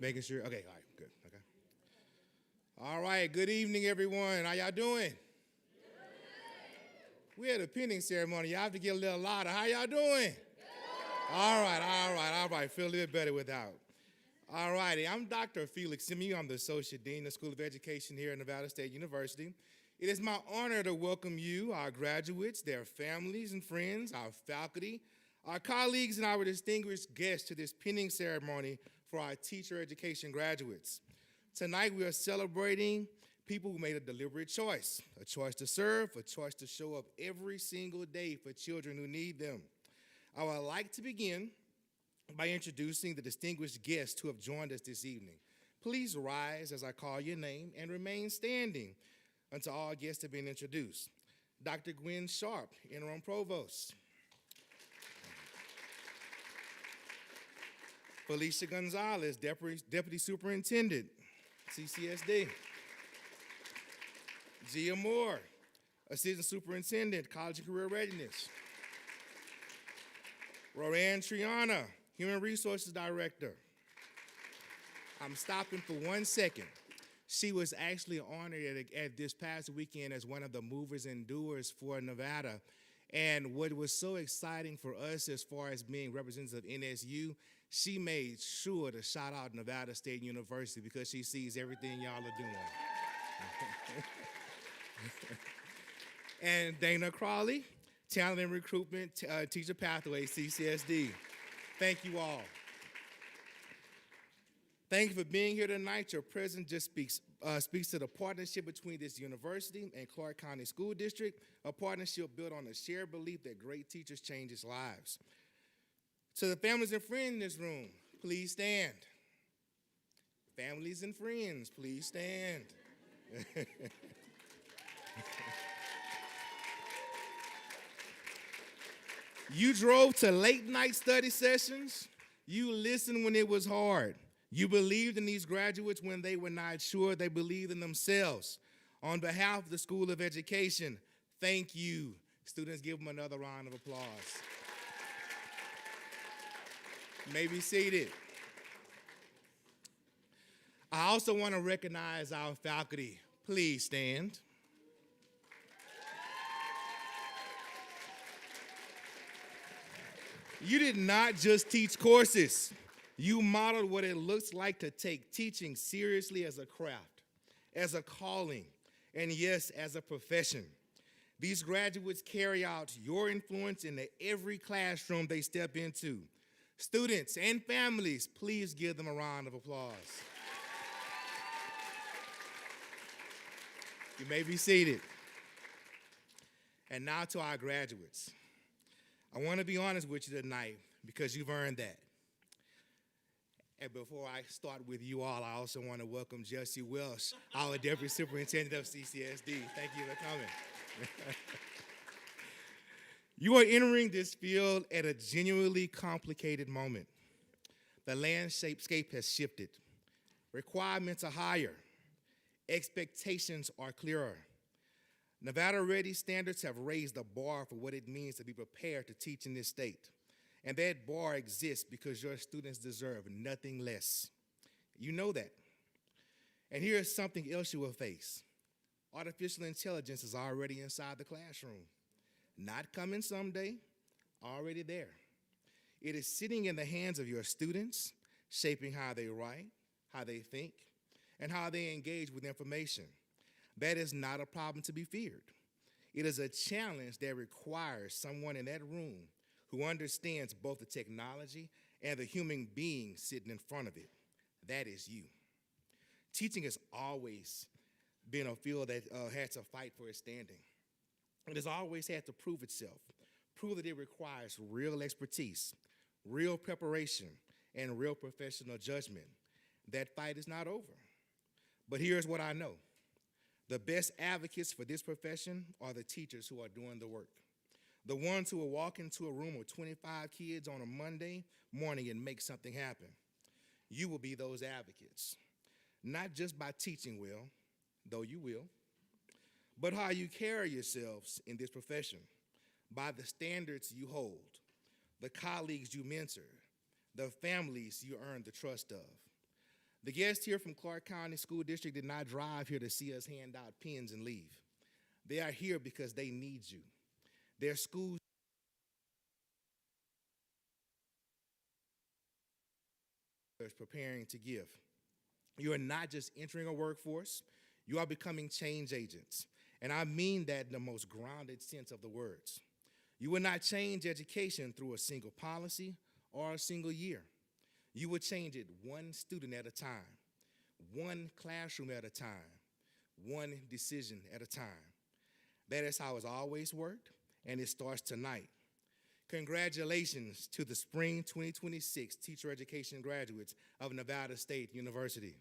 Making sure. Okay, all right, good. Okay. All right, good evening, everyone. How y'all doing? We had a pinning ceremony. Y'all have to get a little louder. How y'all doing? All right. Feel a little better without. All righty, I'm Dr. Felix Simeon. I'm the Associate Dean of the School of Education here at Nevada State University. It is my honor to welcome you, our graduates, their families and friends, our faculty, our colleagues, and our distinguished guests to this pinning ceremony for our teacher education graduates. Tonight we are celebrating people who made a deliberate choice to serve, a choice to show up every single day for children who need them. I would like to begin by introducing the distinguished guests who have joined us this evening. Please rise as I call your name and remain standing until all guests have been introduced. Dr. Gwen Sharp, Interim Provost. Felicia Gonzalez, Deputy Superintendent, CCSD. Gia Moore, Assistant Superintendent, College and Career Readiness. Roanne Triana, Human Resources Director. I'm stopping for 1 second. She was actually honored at this past weekend as one of the movers and doers for Nevada. And what was so exciting for us as far as being representatives of NSU, she made sure to shout out Nevada State University because she sees everything y'all are doing. And Dana Crawley, Talent and Recruitment Teacher Pathway, CCSD. Thank you all. Thank you for being here tonight. Your presence just speaks to the partnership between this university and Clark County School District, a partnership built on a shared belief that great teachers change lives. To the families and friends in this room, please stand. Families and friends, please stand. You drove to late night study sessions. You listened when it was hard. You believed in these graduates when they were not sure. They believed in themselves. On behalf of the School of Education, thank you. Students, give them another round of applause. You may be seated. I also want to recognize our faculty. Please stand. You did not just teach courses. You modeled what it looks like to take teaching seriously as a craft, as a calling, and yes, as a profession. These graduates carry out your influence into every classroom they step into. Students and families, please give them a round of applause. You may be seated. And now to our graduates. I want to be honest with you tonight because you've earned that. And before I start with you all, I also want to welcome Jesse Welsh, our Deputy Superintendent of CCSD. Thank you for coming. You are entering this field at a genuinely complicated moment. The landscape has shifted. Requirements are higher. Expectations are clearer. Nevada Ready standards have raised the bar for what it means to be prepared to teach in this state. And that bar exists because your students deserve nothing less. You know that. And here's something else you will face. Artificial intelligence is already inside the classroom. Not coming someday, already there. It is sitting in the hands of your students, shaping how they write, how they think, and how they engage with information. That is not a problem to be feared. It is a challenge that requires someone in that room who understands both the technology and the human being sitting in front of it. That is you. Teaching has always been a field that had to fight for its standing. It has always had to prove itself, prove that it requires real expertise, real preparation, and real professional judgment. That fight is not over. But here's what I know. The best advocates for this profession are the teachers who are doing the work. The ones who will walk into a room with 25 kids on a Monday morning and make something happen. You will be those advocates, not just by teaching well, though you will, but how you carry yourselves in this profession, by the standards you hold, the colleagues you mentor, the families you earn the trust of. The guests here from Clark County School District did not drive here to see us hand out pens and leave. They are here because they need you. Their schools are preparing to give. You are not just entering a workforce, you are becoming change agents. And I mean that in the most grounded sense of the words. You will not change education through a single policy or a single year. You will change it one student at a time, one classroom at a time, one decision at a time. That is how it's always worked, and it starts tonight. Congratulations to the Spring 2026 Teacher Education graduates of Nevada State University.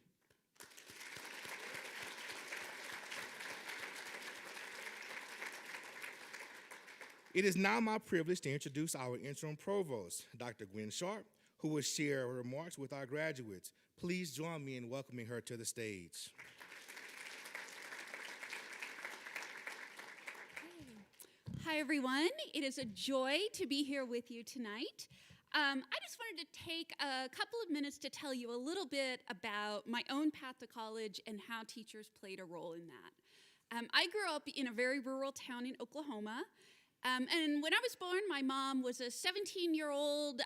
It is now my privilege to introduce our interim provost, Dr. Gwen Sharp, who will share remarks with our graduates. Please join me in welcoming her to the stage. Hi, everyone. It is a joy to be here with you tonight. I just wanted to take a couple of minutes to tell you a little bit about my own path to college and how teachers played a role in that. I grew up in a very rural town in Oklahoma. And when I was born, my mom was a 17-year-old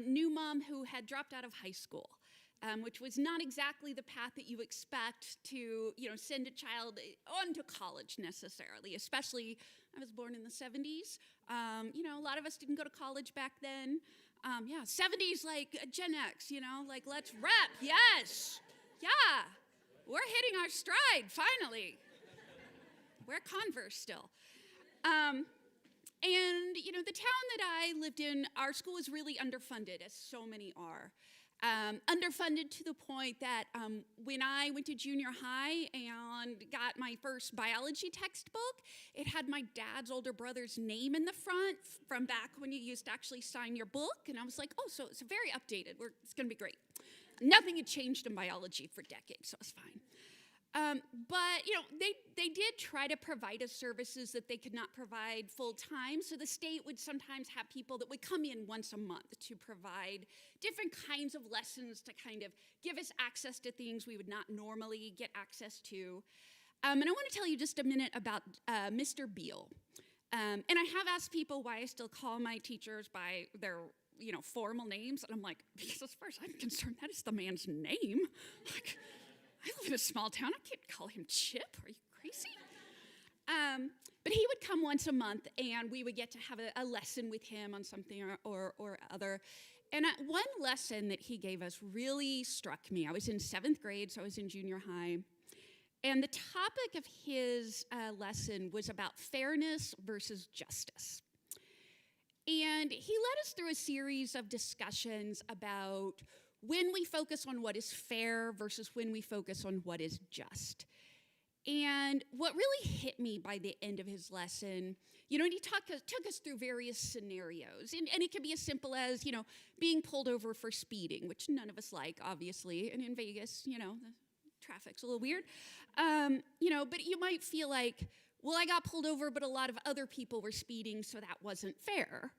new mom who had dropped out of high school, which was not exactly the path that you expect to, send a child on to college necessarily, especially I was born in the 70s. A lot of us didn't go to college back then. 70s like Gen X, like let's rep, yes. Yeah, we're hitting our stride, finally. We're Converse still. And, the town that I lived in, our school was really underfunded, as so many are. Underfunded to the point that when I went to junior high and got my first biology textbook, it had my dad's older brother's name in the front from back when you used to actually sign your book. And I was like, oh, so it's very updated. It's going to be great. Nothing had changed in biology for decades, so it was fine. But they did try to provide us services that they could not provide full time. So the state would sometimes have people that would come in once a month to provide different kinds of lessons to kind of give us access to things we would not normally get access to. And I want to tell you just a minute about Mr. Beal. And I have asked people why I still call my teachers by their formal names. And I'm like, because as far as I'm concerned, that is the man's name. Like, I live in a small town. I can't call him Chip. Are you crazy? But he would come once a month, and we would get to have a lesson with him on something or other. And one lesson that he gave us really struck me. I was in 7th grade, so I was in junior high. And the topic of his lesson was about fairness versus justice. And he led us through a series of discussions about when we focus on what is fair versus when we focus on what is just. And what really hit me by the end of his lesson, and he took us through various scenarios. And it could be as simple as, being pulled over for speeding, which none of us like, obviously. And in Vegas, the traffic's a little weird. But you might feel like, well, I got pulled over, but a lot of other people were speeding, so that wasn't fair.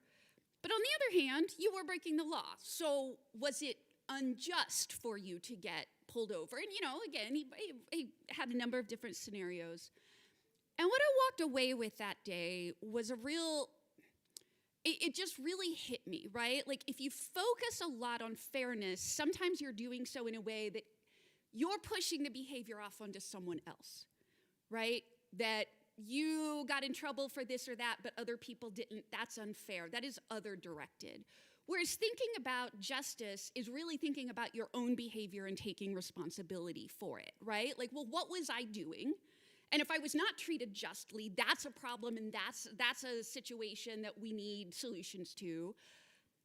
But on the other hand, you were breaking the law. So was it unjust for you to get pulled over? And, again, he had a number of different scenarios. And what I walked away with that day was it just really hit me, right? Like, if you focus a lot on fairness, sometimes you're doing so in a way that you're pushing the behavior off onto someone else, right? That you got in trouble for this or that, but other people didn't. That's unfair. That is other-directed. Whereas thinking about justice is really thinking about your own behavior and taking responsibility for it, right? Like, well, what was I doing? And if I was not treated justly, that's a problem, and that's a situation that we need solutions to.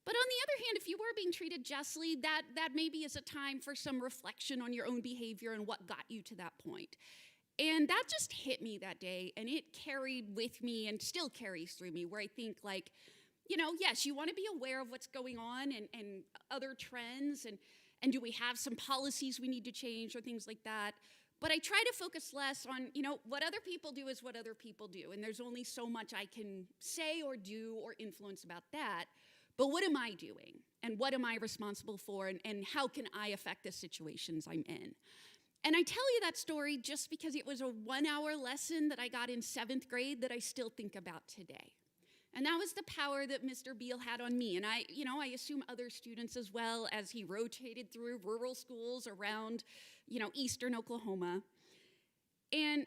But on the other hand, if you were being treated justly, that maybe is a time for some reflection on your own behavior and what got you to that point. And that just hit me that day, and it carried with me and still carries through me, where I think, like, yes, you want to be aware of what's going on and other trends, and do we have some policies we need to change or things like that. But I try to focus less on, what other people do is what other people do, and there's only so much I can say or do or influence about that. but what am I doing? And what am I responsible for? And how can I affect the situations I'm in? And I tell you that story just because it was a 1-hour lesson that I got in 7th grade that I still think about today. And that was the power that Mr. Beal had on me. And I assume other students as well, as he rotated through rural schools around, eastern Oklahoma. And,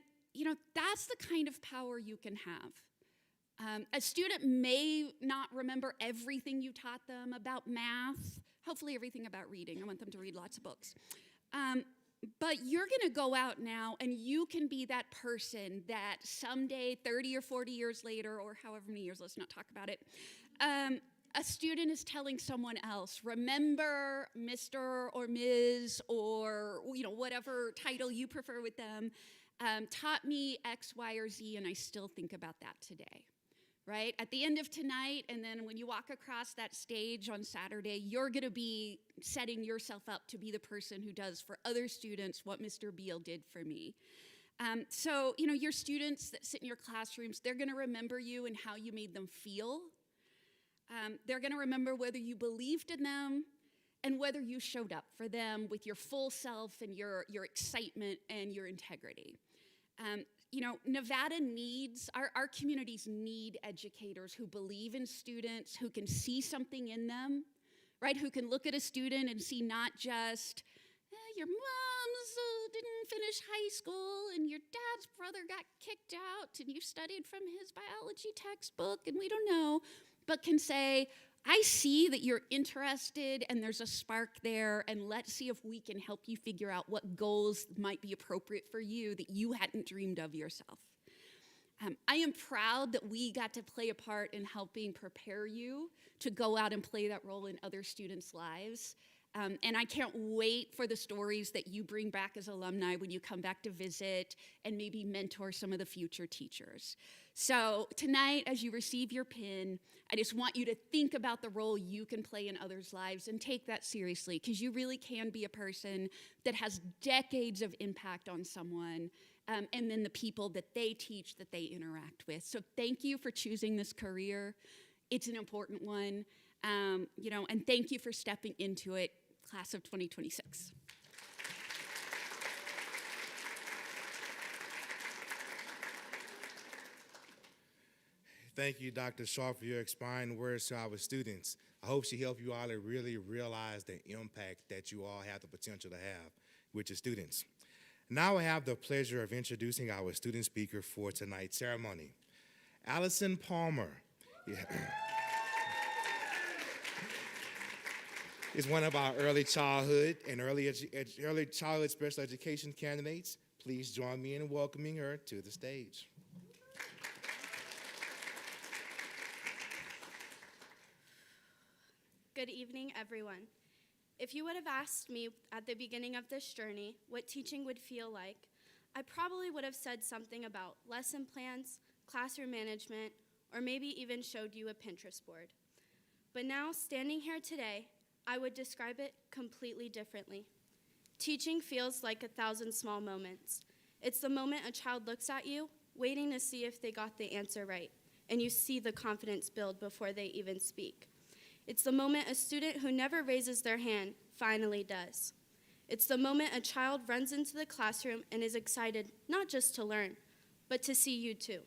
that's the kind of power you can have. A student may not remember everything you taught them about math, hopefully everything about reading. I want them to read lots of books. But you're going to go out now and you can be that person that someday, 30 or 40 years later, or however many years, let's not talk about it, a student is telling someone else, remember Mr. or Ms. or whatever title you prefer with them, taught me X, Y, or Z, and I still think about that today. Right? At the end of tonight, and then when you walk across that stage on Saturday, you're going to be setting yourself up to be the person who does for other students what Mr. Beal did for me. So, your students that sit in your classrooms, they're going to remember you and how you made them feel. They're going to remember whether you believed in them and whether you showed up for them with your full self and your excitement and your integrity. Nevada needs, our communities need educators who believe in students, who can see something in them, right? Who can look at a student and see not just, your mom's didn't finish high school and your dad's brother got kicked out and you studied from his biology textbook and we don't know, but can say, I see that you're interested and there's a spark there, and let's see if we can help you figure out what goals might be appropriate for you that you hadn't dreamed of yourself. I am proud that we got to play a part in helping prepare you to go out and play that role in other students' lives. And I can't wait for the stories that you bring back as alumni when you come back to visit and maybe mentor some of the future teachers. So tonight, as you receive your pin, I just want you to think about the role you can play in others' lives and take that seriously, because you really can be a person that has decades of impact on someone, and then the people that they teach, that they interact with. So thank you for choosing this career. It's an important one, and thank you for stepping into it, class of 2026. Thank you, Dr. Shaw, for your inspiring words to our students. I hope she helped you all to really realize the impact that you all have the potential to have with your students. Now I have the pleasure of introducing our student speaker for tonight's ceremony, Allison Palmer. Is one of our early childhood and early childhood special education candidates. Please join me in welcoming her to the stage. Good evening, everyone. If you would have asked me at the beginning of this journey what teaching would feel like, I probably would have said something about lesson plans, classroom management, or maybe even showed you a Pinterest board. But now, standing here today, I would describe it completely differently. Teaching feels like 1,000 small moments. It's the moment a child looks at you, waiting to see if they got the answer right, and you see the confidence build before they even speak. It's the moment a student who never raises their hand finally does. It's the moment a child runs into the classroom and is excited not just to learn, but to see you too.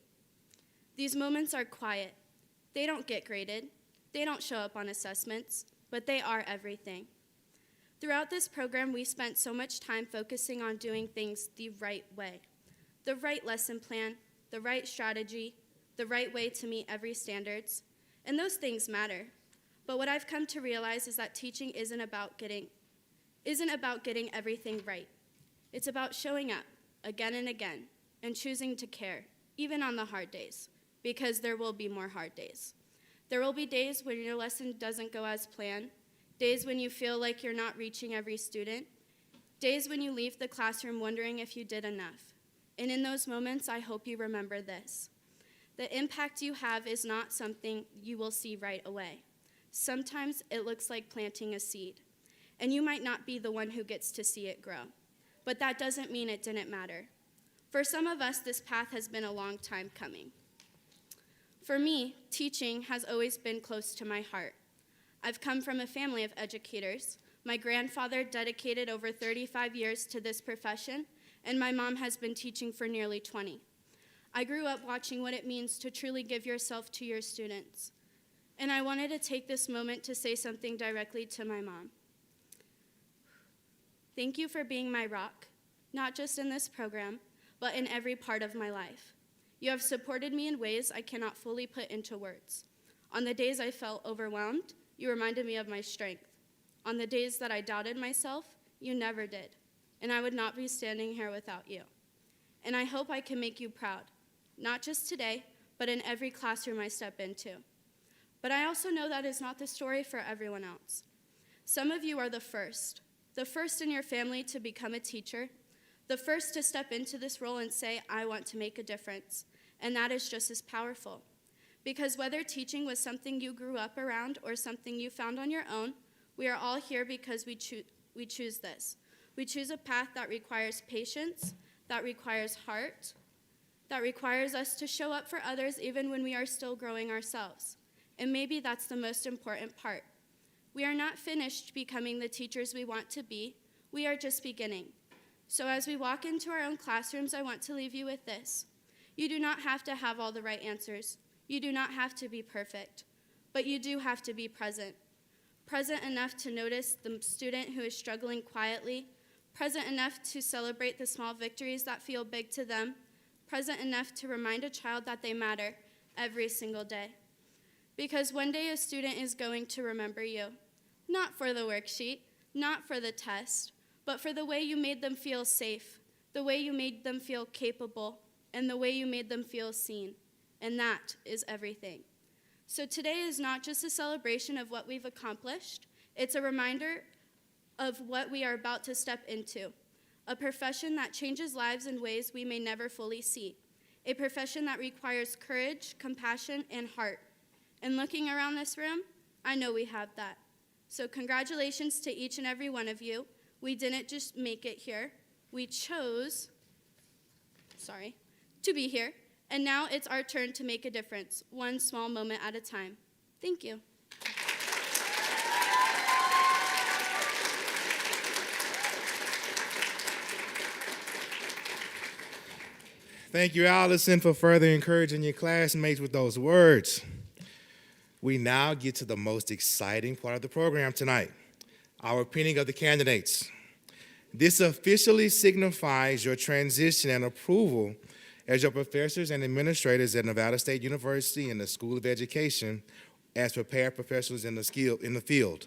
These moments are quiet. They don't get graded. They don't show up on assessments, but they are everything. Throughout this program, we spent so much time focusing on doing things the right way. The right lesson plan, the right strategy, the right way to meet every standards, and those things matter. But what I've come to realize is that teaching isn't about getting everything right. It's about showing up again and again and choosing to care, even on the hard days, because there will be more hard days. There will be days when your lesson doesn't go as planned, days when you feel like you're not reaching every student, days when you leave the classroom wondering if you did enough. And in those moments, I hope you remember this. The impact you have is not something you will see right away. Sometimes it looks like planting a seed, and you might not be the one who gets to see it grow. But that doesn't mean it didn't matter. For some of us, this path has been a long time coming. For me, teaching has always been close to my heart. I've come from a family of educators. My grandfather dedicated over 35 years to this profession, and my mom has been teaching for nearly 20. I grew up watching what it means to truly give yourself to your students. And I wanted to take this moment to say something directly to my mom. Thank you for being my rock, not just in this program, but in every part of my life. You have supported me in ways I cannot fully put into words. On the days I felt overwhelmed, you reminded me of my strength. On the days that I doubted myself, you never did. And I would not be standing here without you. And I hope I can make you proud, not just today, but in every classroom I step into. But I also know that is not the story for everyone else. Some of you are the first in your family to become a teacher, the first to step into this role and say, I want to make a difference. And that is just as powerful. Because whether teaching was something you grew up around or something you found on your own, we are all here because we choose this. We choose a path that requires patience, that requires heart, that requires us to show up for others even when we are still growing ourselves. And maybe that's the most important part. We are not finished becoming the teachers we want to be. We are just beginning. So as we walk into our own classrooms, I want to leave you with this. You do not have to have all the right answers. You do not have to be perfect. But you do have to be present. Present enough to notice the student who is struggling quietly. Present enough to celebrate the small victories that feel big to them. Present enough to remind a child that they matter every single day. Because one day a student is going to remember you, not for the worksheet, not for the test, but for the way you made them feel safe, the way you made them feel capable, and the way you made them feel seen. And that is everything. So today is not just a celebration of what we've accomplished, it's a reminder of what we are about to step into, a profession that changes lives in ways we may never fully see, a profession that requires courage, compassion, and heart. And looking around this room, I know we have that. So congratulations to each and every one of you. We didn't just make it here. We chose, to be here. And now it's our turn to make a difference, one small moment at a time. Thank you. Thank you, Allison, for further encouraging your classmates with those words. We now get to the most exciting part of the program tonight, our pinning of the candidates. This officially signifies your transition and approval as your professors and administrators at Nevada State University and the School of Education as prepared professionals in the field.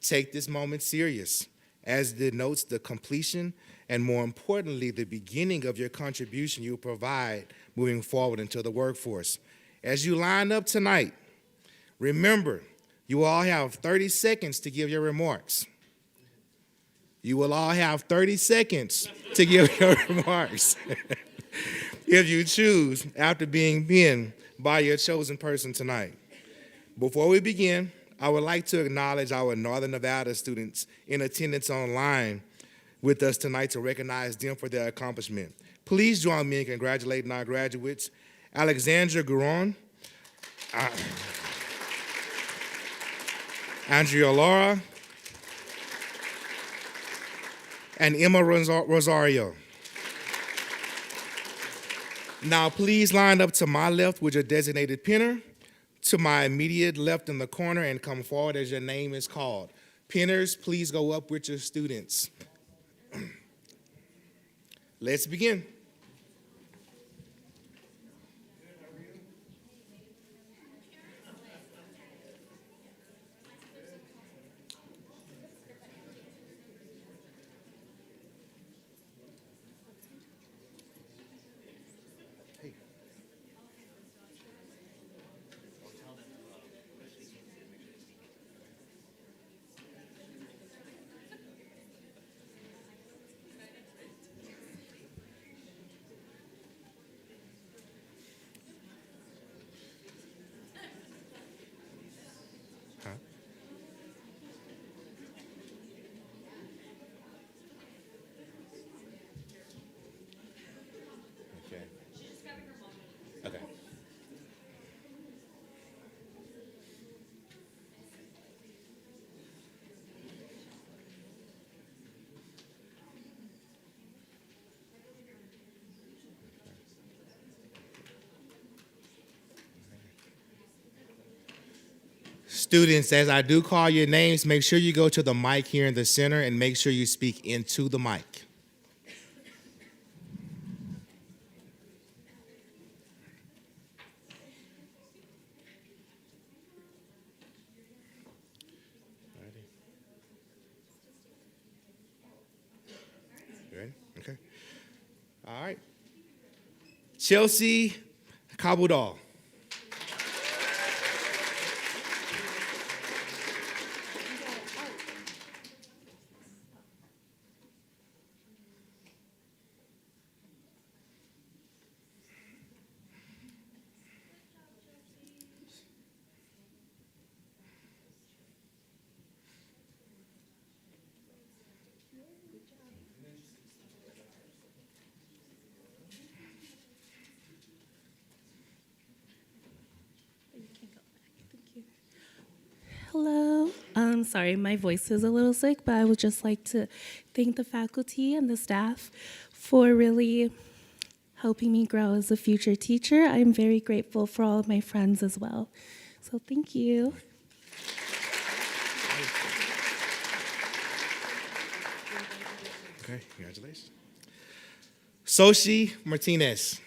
Take this moment serious, as it denotes the completion and, more importantly, the beginning of your contribution you provide moving forward into the workforce. As you line up tonight, remember, you all have 30 seconds to give your remarks. You will all have 30 seconds to give your remarks if you choose after being pinned by your chosen person tonight. Before we begin, I would like to acknowledge our Northern Nevada students in attendance online with us tonight to recognize them for their accomplishment. Please join me in congratulating our graduates, Alexandra Guron, Andrea Laura, and Emma Rosario. Now please line up to my left with your designated pinner, to my immediate left in the corner, and come forward as your name is called. Pinners, please go up with your students. Let's begin. Students, as I do call your names, make sure you go to the mic here in the center and make sure you speak into the mic. Ready? Okay. All right. Chelsea Kabudal. Hello. Sorry, my voice is a little sick, but I would just like to thank the faculty and the staff for really helping me grow as a future teacher. I'm very grateful for all of my friends as well. So thank you. Okay, congratulations. Soshi Martinez.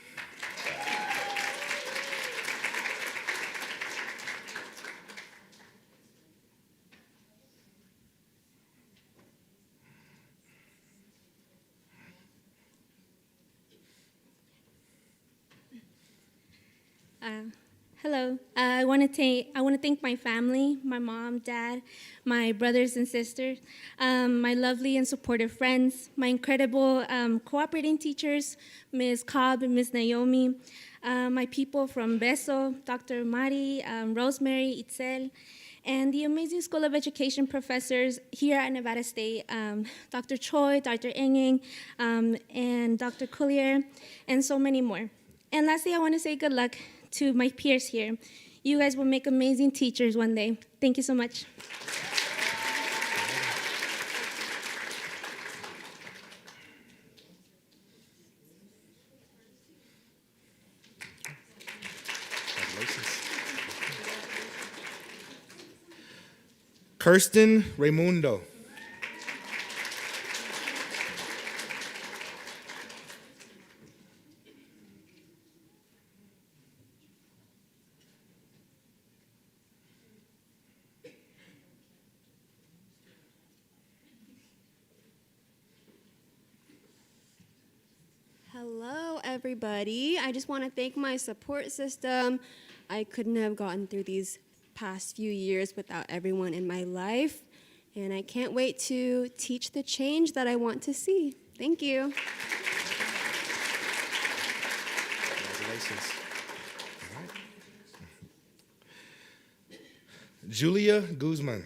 Hello. I want to thank my family, my mom, dad, my brothers and sisters, my lovely and supportive friends, my incredible cooperating teachers, Ms. Cobb and Ms. Naomi, my people from Beso, Dr. Mari, Rosemary, Itzel, and the amazing School of Education professors here at Nevada State, Dr. Choi, Dr. Enging, and Dr. Collier, and so many more. And lastly, I want to say good luck to my peers here. You guys will make amazing teachers one day. Thank you so much. Congratulations. Kirsten Raimundo. Hello, everybody. I just want to thank my support system. I couldn't have gotten through these past few years without everyone in my life. And I can't wait to teach the change that I want to see. Thank you. Congratulations. All right. Julia Guzman.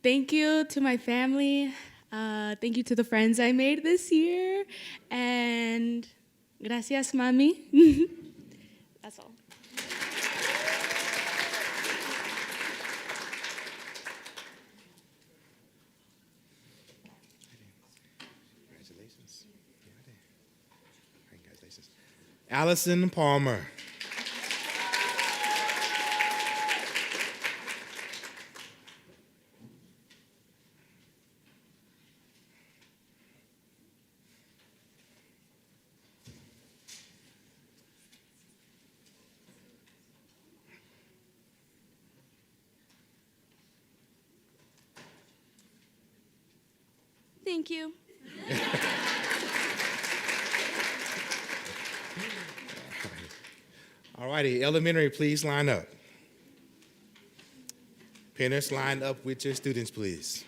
Thank you to my family. Thank you to the friends I made this year. And gracias, mami. That's all. Congratulations. Congratulations. Allison Palmer. Thank you. All righty, elementary, please line up. Parents, line up with your students, please.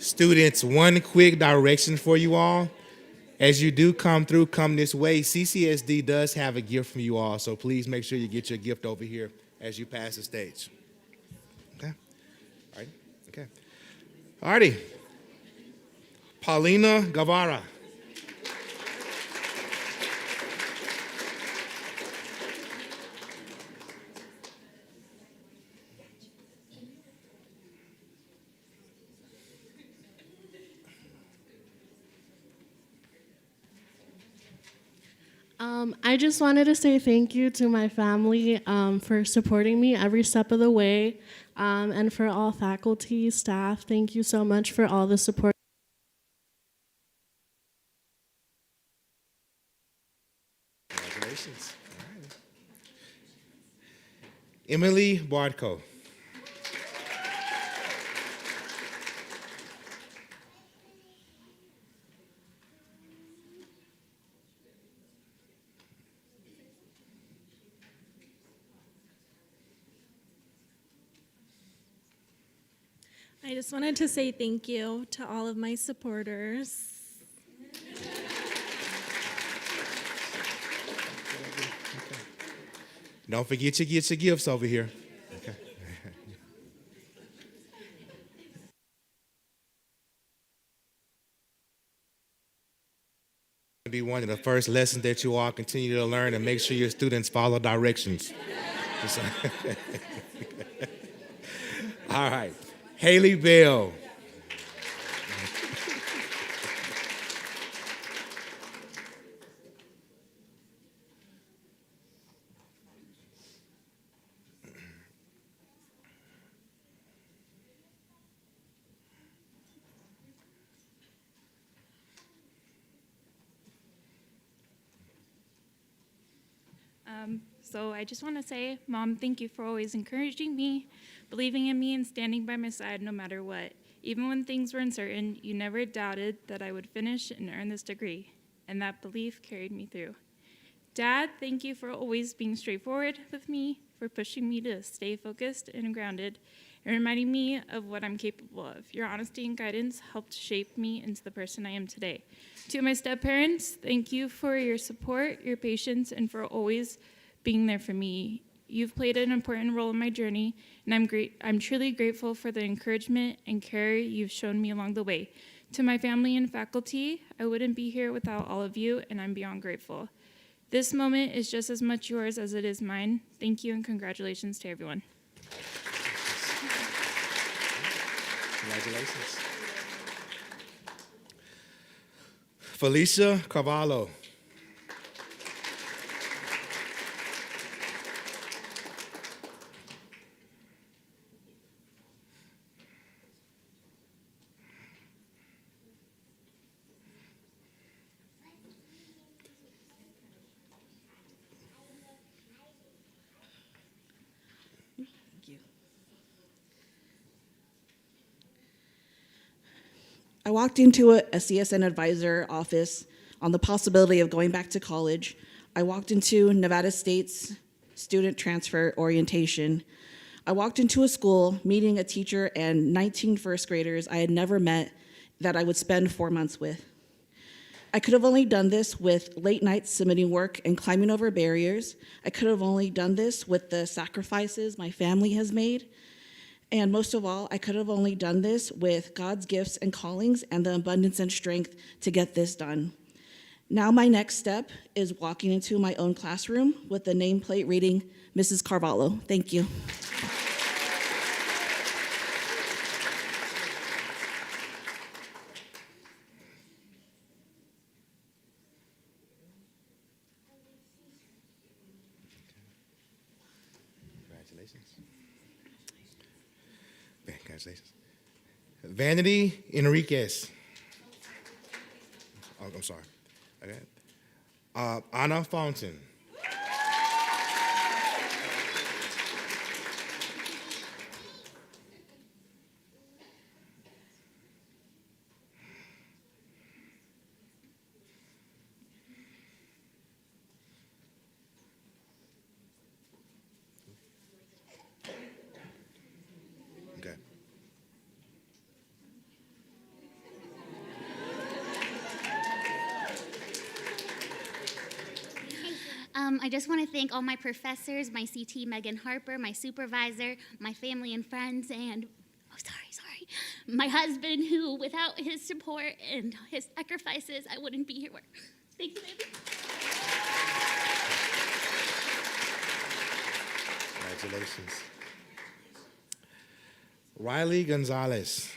Students, one quick direction for you all. As you do come through, come this way. CCSD does have a gift from you all, so please make sure you get your gift over here as you pass the stage. Okay? All right? Okay. All righty. Paulina Guevara. I just wanted to say thank you to my family for supporting me every step of the way, and for all faculty, staff. Thank you so much for all the support. Congratulations. All right. Emily Bardco. I just wanted to say thank you to all of my supporters. Don't forget to get your gifts over here. Okay. Be one of the first lessons that you all continue to learn, and make sure your students follow directions. All right. Haley Bell. So I just want to say, Mom, thank you for always encouraging me, believing in me, and standing by my side no matter what. Even when things were uncertain, you never doubted that I would finish and earn this degree, and that belief carried me through. Dad, thank you for always being straightforward with me, for pushing me to stay focused and grounded, and reminding me of what I'm capable of. Your honesty and guidance helped shape me into the person I am today. To my step-parents, thank you for your support, your patience, and for always being there for me. You've played an important role in my journey, and I'm truly grateful for the encouragement and care you've shown me along the way. To my family and faculty, I wouldn't be here without all of you, and I'm beyond grateful. This moment is just as much yours as it is mine. Thank you, and congratulations to everyone. Congratulations. Felicia Carvalho. I walked into a CSN advisor office on the possibility of going back to college. I walked into Nevada State's student transfer orientation. I walked into a school meeting a teacher and 19 first graders I had never met that I would spend 4 months with. I could have only done this with late nights submitting work and climbing over barriers. I could have only done this with the sacrifices my family has made. And most of all, I could have only done this with God's gifts and callings and the abundance and strength to get this done. Now my next step is walking into my own classroom with the nameplate reading, Mrs. Carvalho. Thank you. Congratulations. Vanity Enriquez. Oh, I'm sorry. Okay. Anna Fountain. Okay. I just want to thank all my professors, my CT Megan Harper, my supervisor, my family and friends, and my husband, who without his support and his sacrifices, I wouldn't be here. Thank you, baby. Congratulations. Riley Gonzalez.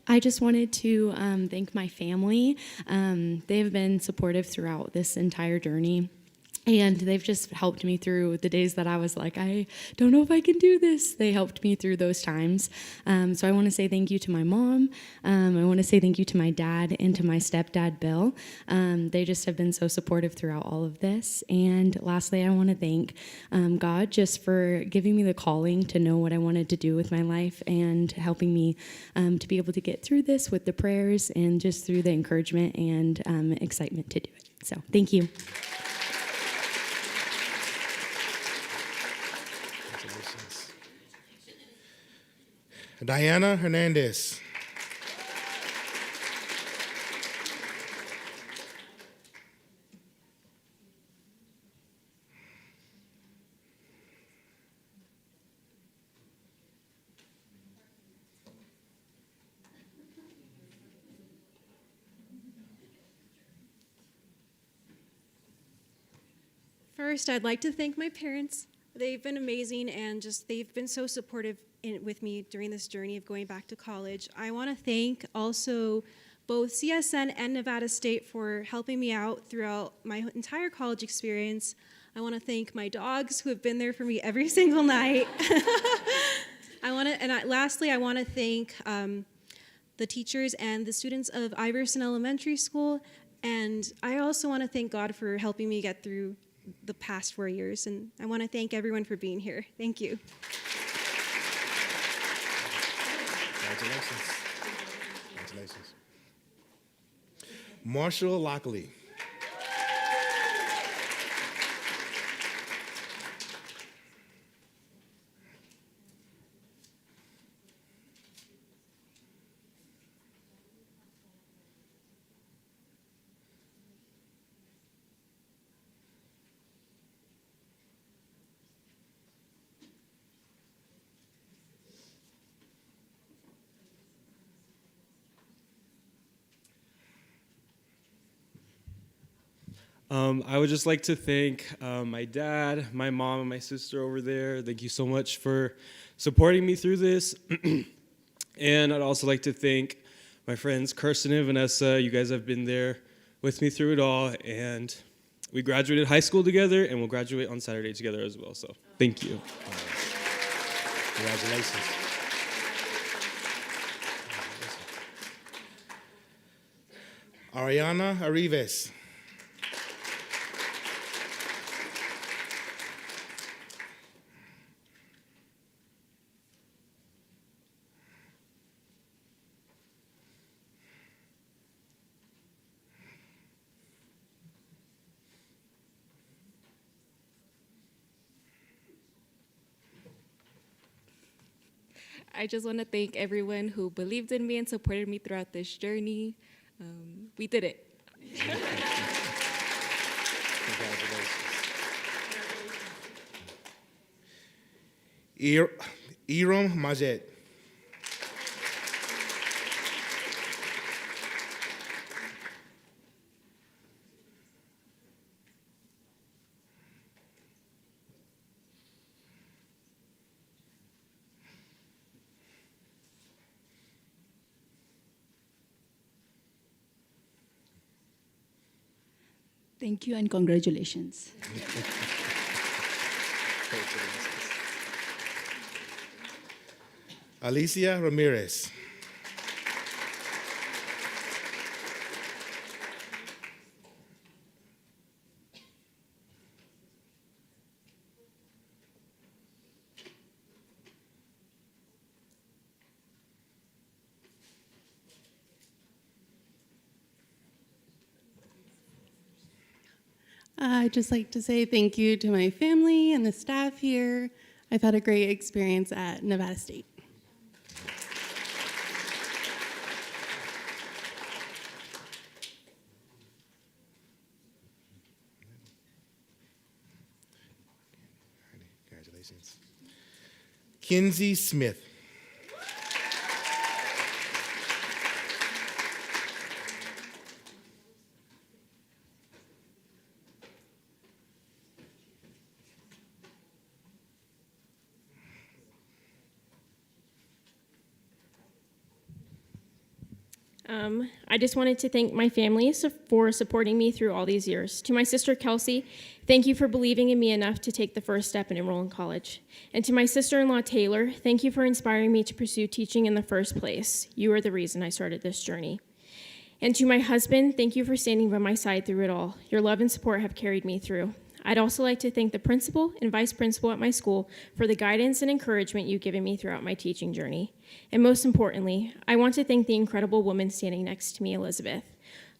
I just wanted to thank my family. They have been supportive throughout this entire journey. And they've just helped me through the days that I was like, I don't know if I can do this. They helped me through those times. So I want to say thank you to my mom. I want to say thank you to my dad and to my stepdad, Bill. They just have been so supportive throughout all of this. And lastly, I want to thank God just for giving me the calling to know what I wanted to do with my life and helping me to be able to get through this with the prayers and just through the encouragement and excitement to do it. So thank you. Diana Hernandez. First, I'd like to thank my parents. They've been amazing and they've been so supportive with me during this journey of going back to college. I want to thank also both CSN and Nevada State for helping me out throughout my entire college experience. I want to thank my dogs who have been there for me every single night. Lastly, I want to thank the teachers and the students of Iverson Elementary School. And I also want to thank God for helping me get through the past 4 years. And I want to thank everyone for being here. Thank you. Congratulations. Congratulations. Marshall Lockley. I would just like to thank my dad, my mom, and my sister over there. Thank you so much for supporting me through this. And I'd also like to thank my friends Kirsten and Vanessa. You guys have been there with me through it all. And we graduated high school together, and we'll graduate on Saturday together as well. So thank you. Congratulations. Ariana Arrives. I just want to thank everyone who believed in me and supported me throughout this journey. We did it. Iram Majed. Thank you and congratulations. Alicia Ramirez. I'd just like to say thank you to my family and the staff here. I've had a great experience at Nevada State. Congratulations. Kinsey Smith. I just wanted to thank my family for supporting me through all these years. To my sister Kelsey, thank you for believing in me enough to take the first step and enroll in college. And to my sister-in-law Taylor, thank you for inspiring me to pursue teaching in the first place. You are the reason I started this journey. And to my husband, thank you for standing by my side through it all. Your love and support have carried me through. I'd also like to thank the principal and vice principal at my school for the guidance and encouragement you've given me throughout my teaching journey. And most importantly, I want to thank the incredible woman standing next to me, Elizabeth.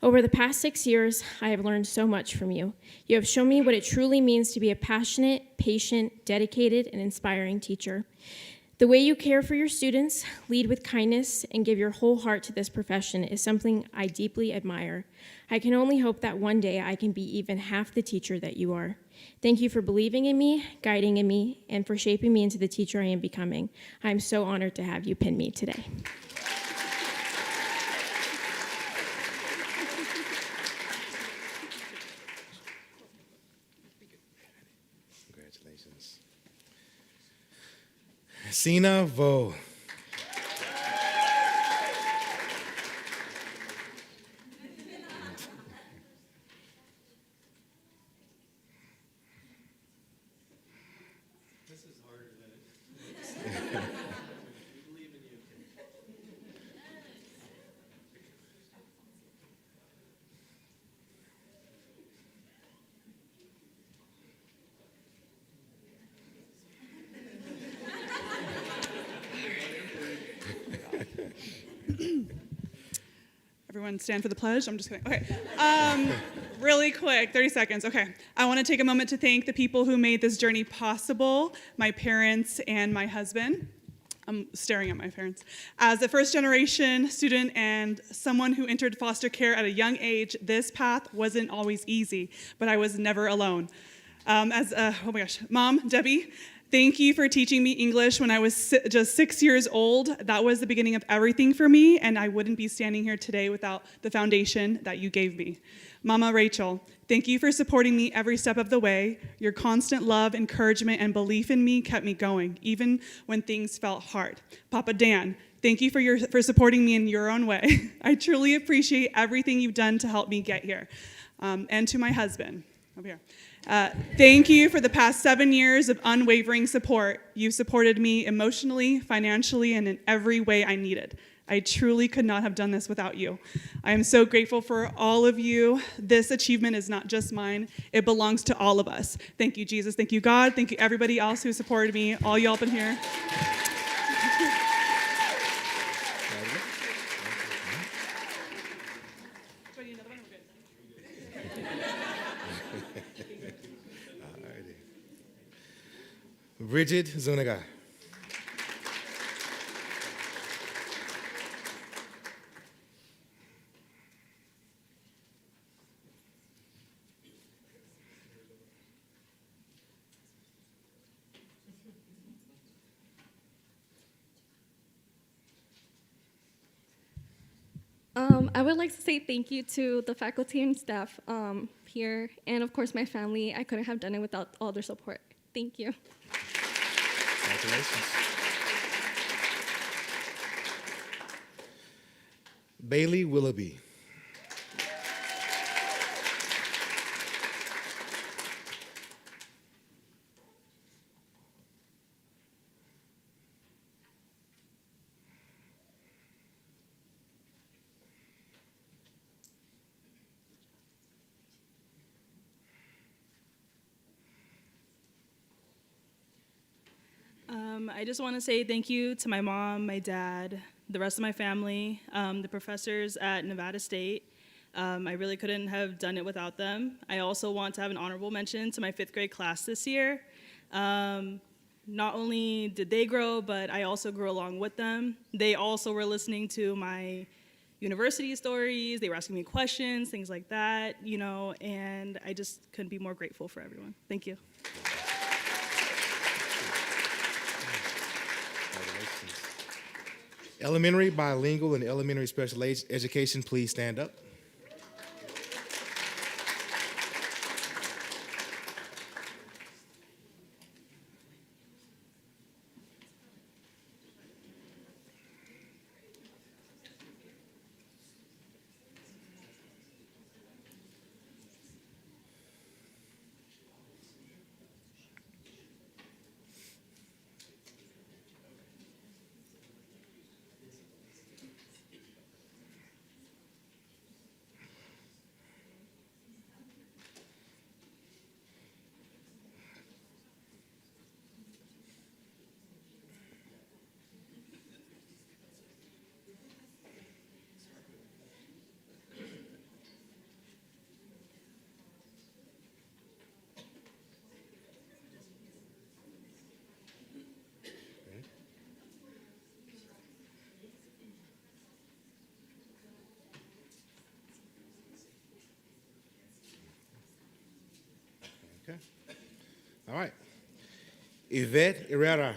Over the past 6 years, I have learned so much from you. You have shown me what it truly means to be a passionate, patient, dedicated, and inspiring teacher. The way you care for your students, lead with kindness, and give your whole heart to this profession is something I deeply admire. I can only hope that one day I can be even half the teacher that you are. Thank you for believing in me, guiding in me, and for shaping me into the teacher I am becoming. I am so honored to have you pin me today. Congratulations. Sina Vo. Everyone stand for the pledge. I'm just kidding. Okay. Really quick, 30 seconds. Okay. I want to take a moment to thank the people who made this journey possible, my parents and my husband. I'm staring at my parents. As a first-generation student and someone who entered foster care at a young age, this path wasn't always easy, but I was never alone. Oh my gosh, Mom, Debbie, thank you for teaching me English when I was just 6 years old. That was the beginning of everything for me, and I wouldn't be standing here today without the foundation that you gave me. Mama Rachel, thank you for supporting me every step of the way. Your constant love, encouragement, and belief in me kept me going, even when things felt hard. Papa Dan, thank you for supporting me in your own way. I truly appreciate everything you've done to help me get here. And to my husband, over here. Thank you for the past 7 years of unwavering support. You've supported me emotionally, financially, and in every way I needed. I truly could not have done this without you. I am so grateful for all of you. This achievement is not just mine. It belongs to all of us. Thank you, Jesus. Thank you, God. Thank you, everybody else who supported me, all y'all up in here. Bridget Zuniga. I would like to say thank you to the faculty and staff here, and of course my family. I couldn't have done it without all their support. Thank you. Congratulations. Bailey Willoughby. I just want to say thank you to my mom, my dad, the rest of my family, the professors at Nevada State, I really couldn't have done it without them. I also want to have an honorable mention to my 5th grade class this year. Not only did they grow, but I also grew along with them. They also were listening to my university stories. They were asking me questions, things like that, you know, and I just couldn't be more grateful for everyone. Thank you. Elementary, bilingual, and elementary special education, please stand up. Okay. All right. Yvette Herrera.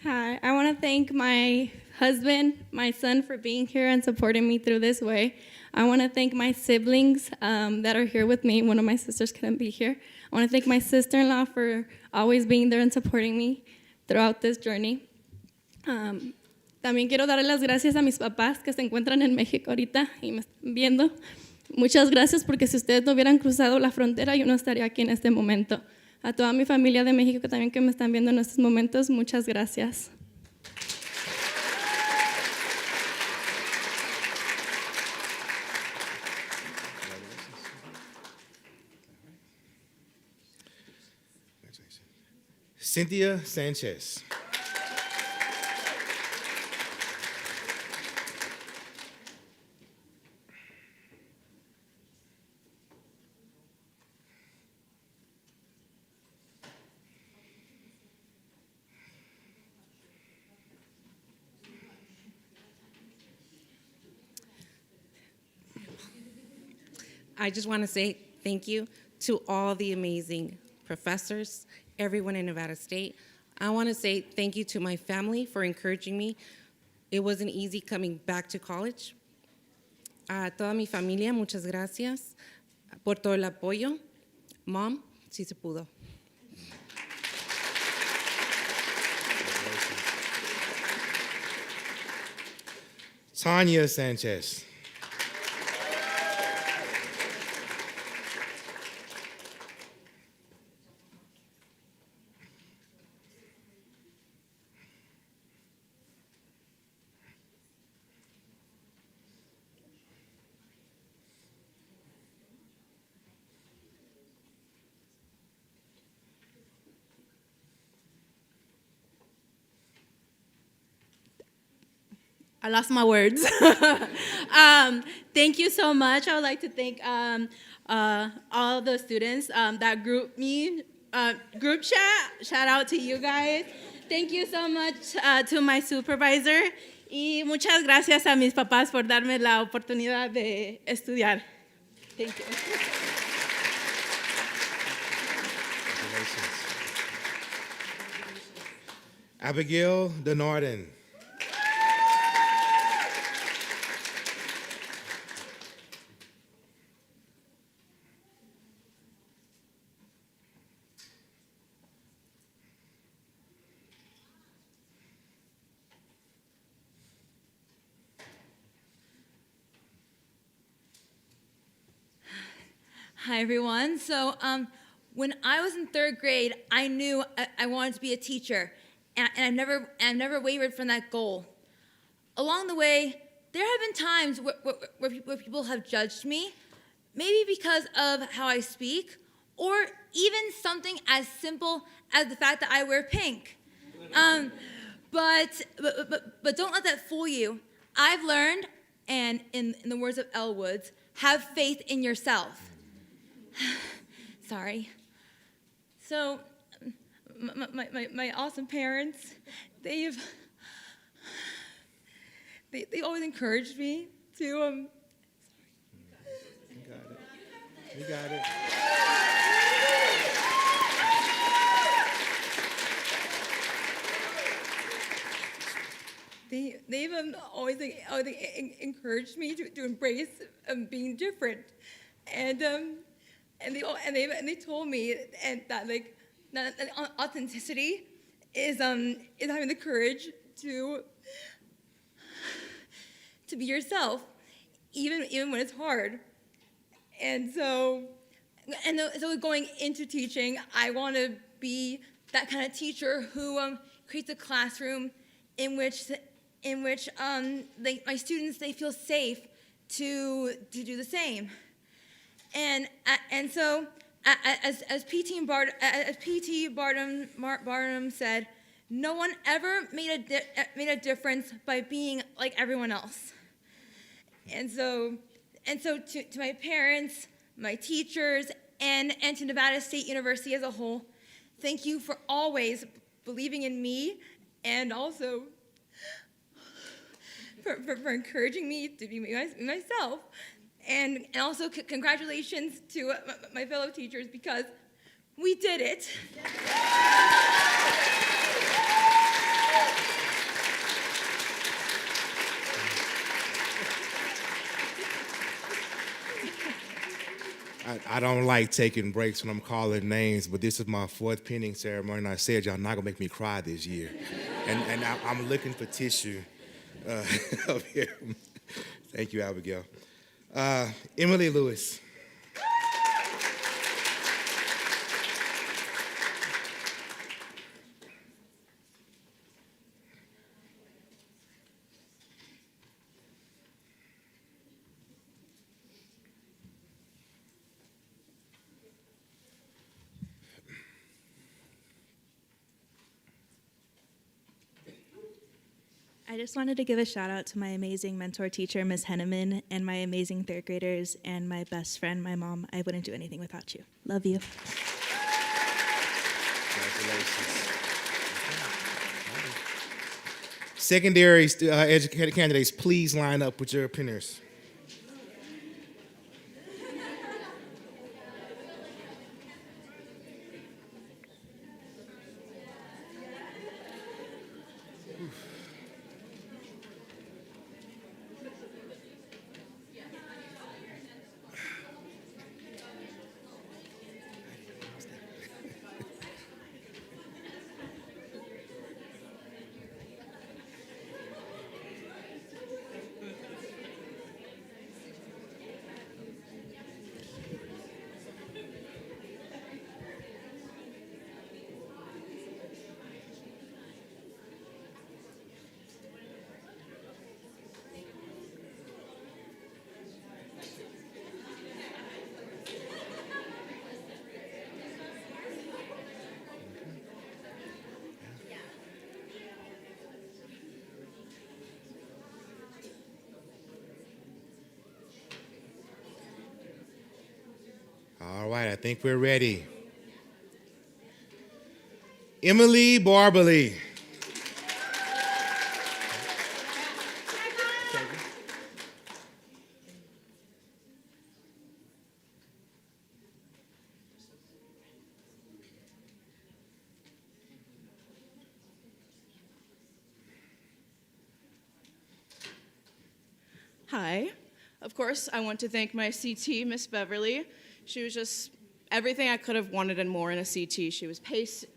Hi, I want to thank my husband, my son, for being here and supporting me through this way. I want to thank my siblings that are here with me. One of my sisters couldn't be here. I want to thank my sister-in-law for always being there and supporting me throughout this journey. También quiero darle las gracias a mis papás que se encuentran en México ahorita y me están viendo. Muchas gracias porque si ustedes no hubieran cruzado la frontera, yo no estaría aquí en este momento. A toda mi familia de México que también que me están viendo en estos momentos, muchas gracias. Cynthia Sanchez. I just want to say thank you to all the amazing professors, everyone in Nevada State. I want to say thank you to my family for encouraging me. It wasn't easy coming back to college. A toda mi familia, muchas gracias por todo el apoyo. Mom, sí se pudo. Tanya Sanchez. I lost my words. Thank you so much. I would like to thank all the students that group me, group chat. Shout out to you guys. Thank you so much to my supervisor. Y muchas gracias a mis papás por darme la oportunidad de estudiar. Thank you. Abigail Denarden. Hi, everyone. So, when I was in 3rd grade, I knew I wanted to be a teacher, and I've never wavered from that goal. Along the way, there have been times where people have judged me, maybe because of how I speak, or even something as simple as the fact that I wear pink. But don't let that fool you. I've learned, and in the words of Elle Woods, have faith in yourself. Sorry. So, my awesome parents, they've always encouraged me to You got it. You got it. They've always encouraged me to embrace being different, and they told me that authenticity is having the courage to be yourself, even when it's hard. And so going into teaching, I want to be that kind of teacher who creates a classroom in which my students, they feel safe to do the same. And so as P.T. Barnum said, no one ever made a difference by being like everyone else. And so to my parents, my teachers, and to Nevada State University as a whole, thank you for always believing in me, and also for encouraging me to be myself. And also congratulations to my fellow teachers, because we did it. I don't like taking breaks when I'm calling names, but this is my 4th pinning ceremony, and I said y'all not gonna make me cry this year. and I'm looking for tissue up here. Thank you, Abigail. Emily Lewis. I just wanted to give a shout out to my amazing mentor teacher, Ms. Henneman, and my amazing 3rd graders, and my best friend, my mom. I wouldn't do anything without you. Love you. Congratulations. Secondary educated candidates, please line up with your pinners. All right, I think we're ready. Emily Barberly. Hi. Of course, I want to thank my CT, Miss Beverly. She was just everything I could have wanted and more in a CT. She was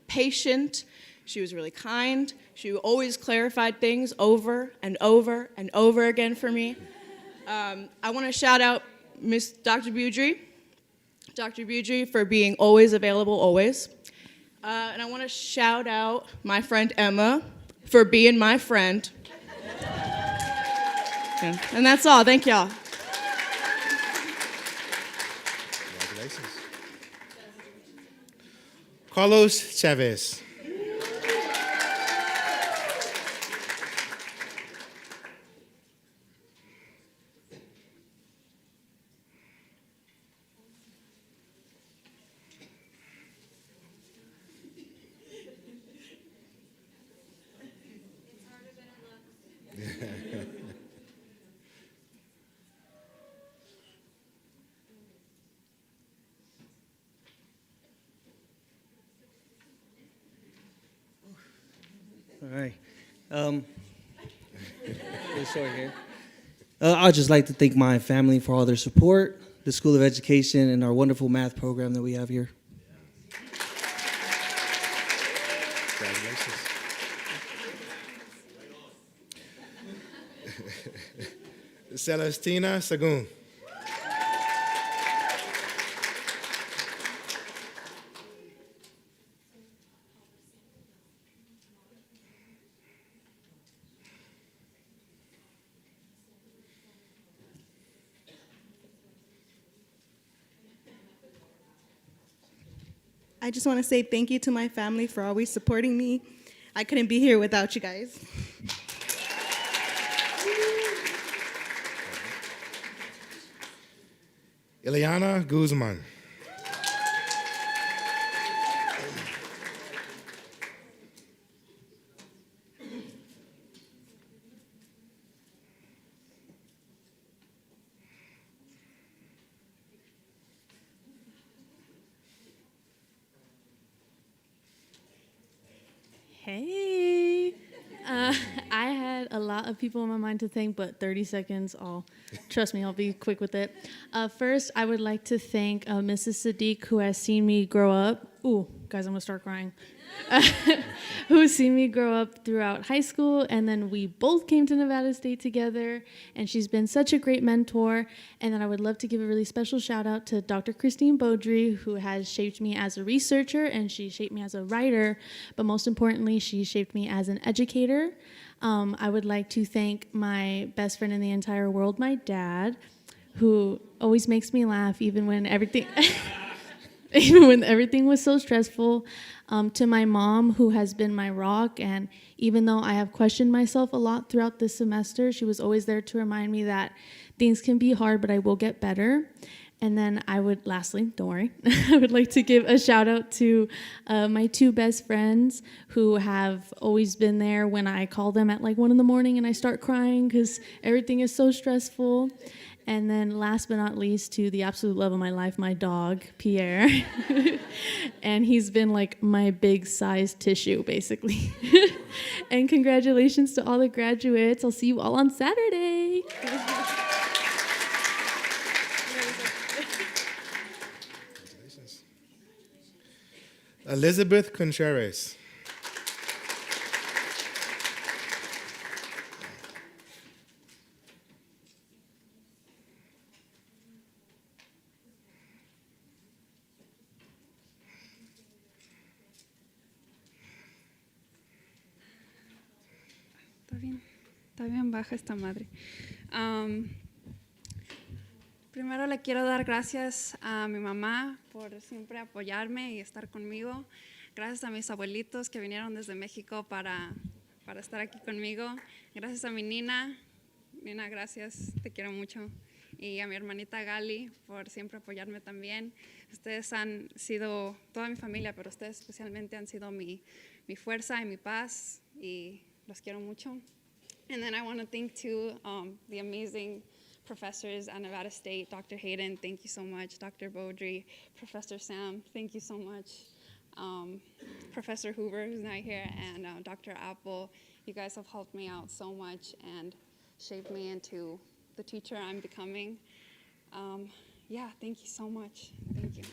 patient. She was really kind. She always clarified things over and over and over again for me. I want to shout out Miss Dr. Boudry. Dr. Budry for being always available, always. And I want to shout out my friend Emma for being my friend. Yeah. And that's all. Thank y'all. Congratulations. Carlos Chavez. All right. It's short here. I'd just like to thank my family for all their support, the School of Education, and our wonderful math program that we have here. Congratulations. Celestina Sagun. I just want to say thank you to my family for always supporting me. I couldn't be here without you guys. Ileana Guzman. Hey. I had a lot of people in my mind to thank, but 30 seconds, trust me, I'll be quick with it. First, I would like to thank Mrs. Sadiq, who has seen me grow up. Ooh, guys, I'm gonna start crying. Who's seen me grow up throughout high school, and then we both came to Nevada State together, and she's been such a great mentor. And then I would love to give a really special shout out to Dr. Christine Beaudry, who has shaped me as a researcher, and she shaped me as a writer, but most importantly, she shaped me as an educator. I would like to thank my best friend in the entire world, my dad, who always makes me laugh even when everything even when everything was so stressful. To my mom, who has been my rock, and even though I have questioned myself a lot throughout this semester, she was always there to remind me that things can be hard, but I will get better. And then lastly, don't worry, I would like to give a shout out to my two best friends who have always been there when I call them at like 1 a.m. and I start crying because everything is so stressful. And then last but not least, to the absolute love of my life, my dog, Pierre. And he's been like my big size tissue, basically. And congratulations to all the graduates. I'll see you all on Saturday. Elizabeth Contreras. Está bien baja esta madre. Primero le quiero dar gracias a mi mamá por siempre apoyarme y estar conmigo. Gracias a mis abuelitos que vinieron desde México para estar aquí conmigo. Gracias a mi Nina. Nina, gracias, te quiero mucho. Y a mi hermanita Gali por siempre apoyarme también. Ustedes han sido toda mi familia, pero ustedes especialmente han sido mi fuerza y mi paz, y los quiero mucho. And then I want to thank too the amazing professors at Nevada State. Dr. Hayden, thank you so much. Dr. Beaudry, Professor Sam, thank you so much. Professor Hoover, who's not here, and Dr. Apple, you guys have helped me out so much and shaped me into the teacher I'm becoming. Yeah, thank you so much. Thank you.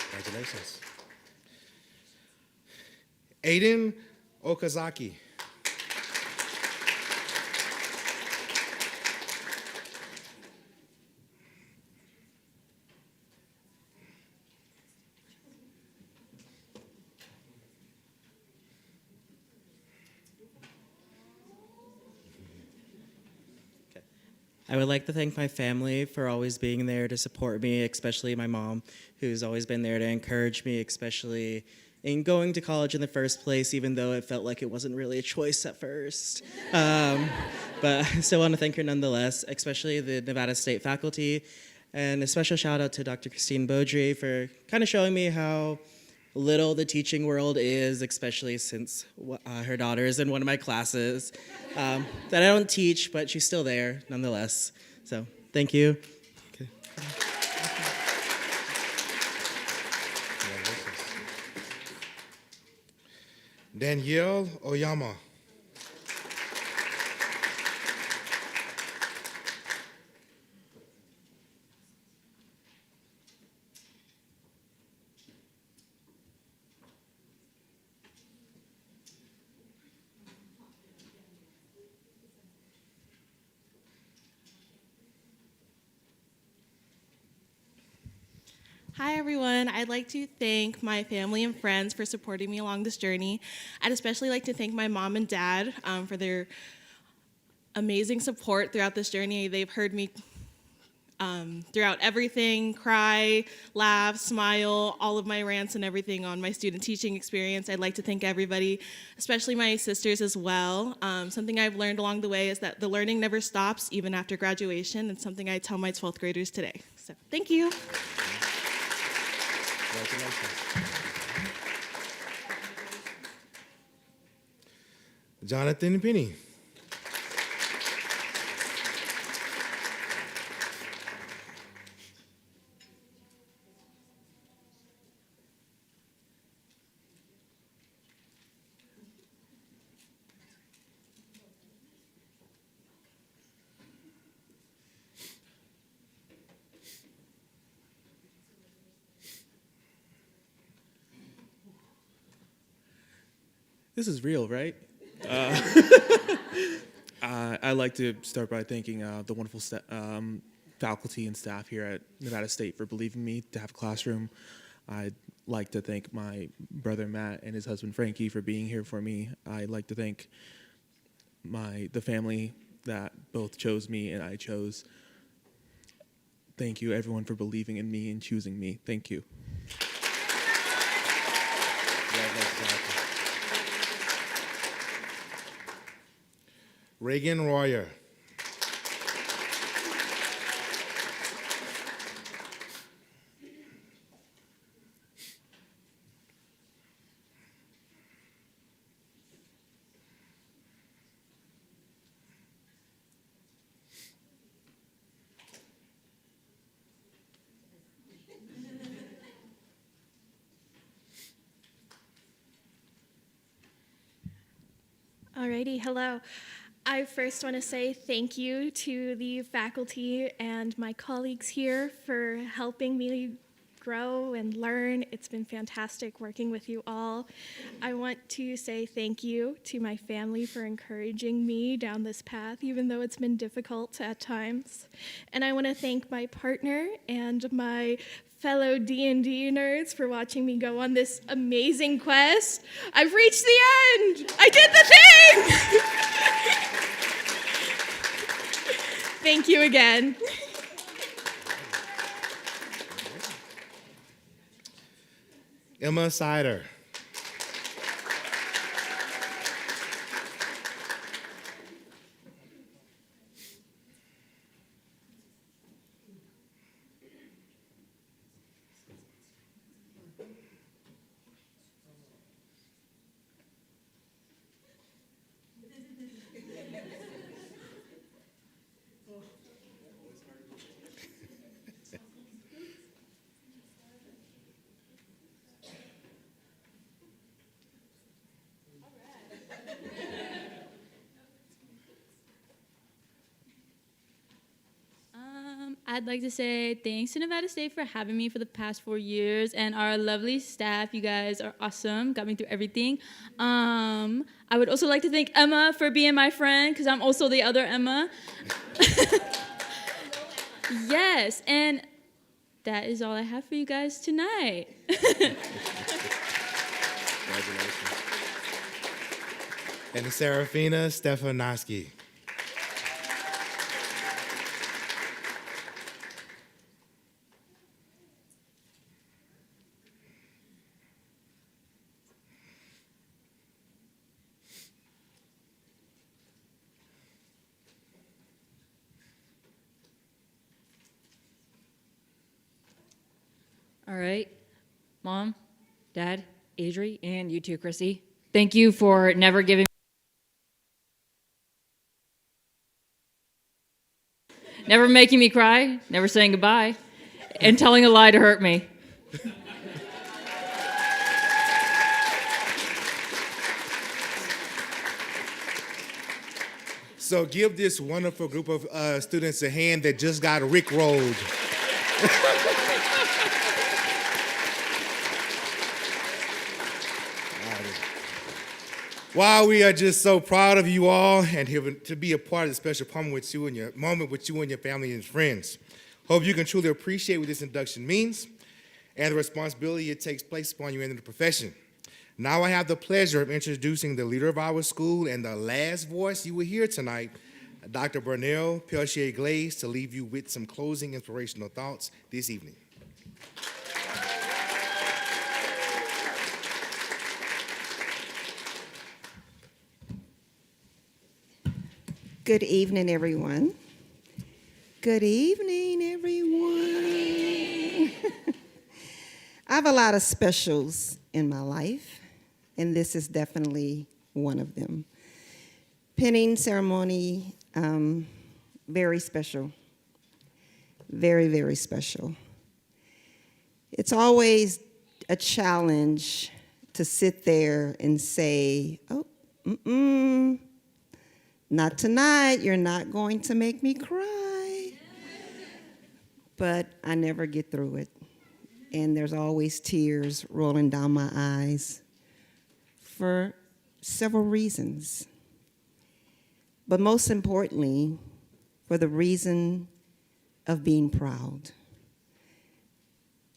Congratulations. Aiden Okazaki. I would like to thank my family for always being there to support me, especially my mom, who's always been there to encourage me, especially in going to college in the first place, even though it felt like it wasn't really a choice at first. But I still want to thank her nonetheless, especially the Nevada State faculty. And a special shout out to Dr. Christine Beaudry for kind of showing me how little the teaching world is, especially since her daughter is in one of my classes that I don't teach, but she's still there nonetheless. So thank you. Okay. Danielle Oyama. Hi, everyone. I'd like to thank my family and friends for supporting me along this journey. I'd especially like to thank my mom and dad for their amazing support throughout this journey. They've heard me throughout everything, cry, laugh, smile, all of my rants and everything on my student teaching experience. I'd like to thank everybody, especially my sisters as well. Something I've learned along the way is that the learning never stops even after graduation, and something I tell my 12th graders today. So thank you. Congratulations. Jonathan Penny. This is real, right? I'd like to start by thanking the wonderful faculty and staff here at Nevada State for believing me to have a classroom. I'd like to thank my brother Matt and his husband Frankie for being here for me. I'd like to thank the family that both chose me and I chose. Thank you, everyone, for believing in me and choosing me. Thank you. Reagan Royer. Alrighty, hello. I first want to say thank you to the faculty and my colleagues here for helping me grow and learn. It's been fantastic working with you all. I want to say thank you to my family for encouraging me down this path, even though it's been difficult at times. And I want to thank my partner and my fellow D&D nerds for watching me go on this amazing quest. I've reached the end! I did the thing! Thank you again. Emma Sider. I'd like to say thanks to Nevada State for having me for the past 4 years, and our lovely staff. You guys are awesome, got me through everything. I would also like to thank Emma for being my friend, because I'm also the other Emma. Yes, and that is all I have for you guys tonight. Congratulations. And Serafina Stefanowski. All right. Mom, Dad, Adri, and you too, Chrissy. Thank you for never giving never making me cry, never saying goodbye, and telling a lie to hurt me. So give this wonderful group of students a hand that just got rickrolled. While we are just so proud of you all and to be a part of the special moment with you and your family and friends. Hope you can truly appreciate what this induction means and the responsibility it takes place upon you in the profession. Now I have the pleasure of introducing the leader of our school and the last voice you will hear tonight, Dr. Bernell Peltier Glaze, to leave you with some closing inspirational thoughts this evening. Good evening, everyone. Good evening, everyone. I have a lot of specials in my life, and this is definitely one of them. Pinning ceremony, very special. Very, very special. It's always a challenge to sit there and say, oh, not tonight, you're not going to make me cry. But I never get through it. And there's always tears rolling down my eyes for several reasons. But most importantly, for the reason of being proud.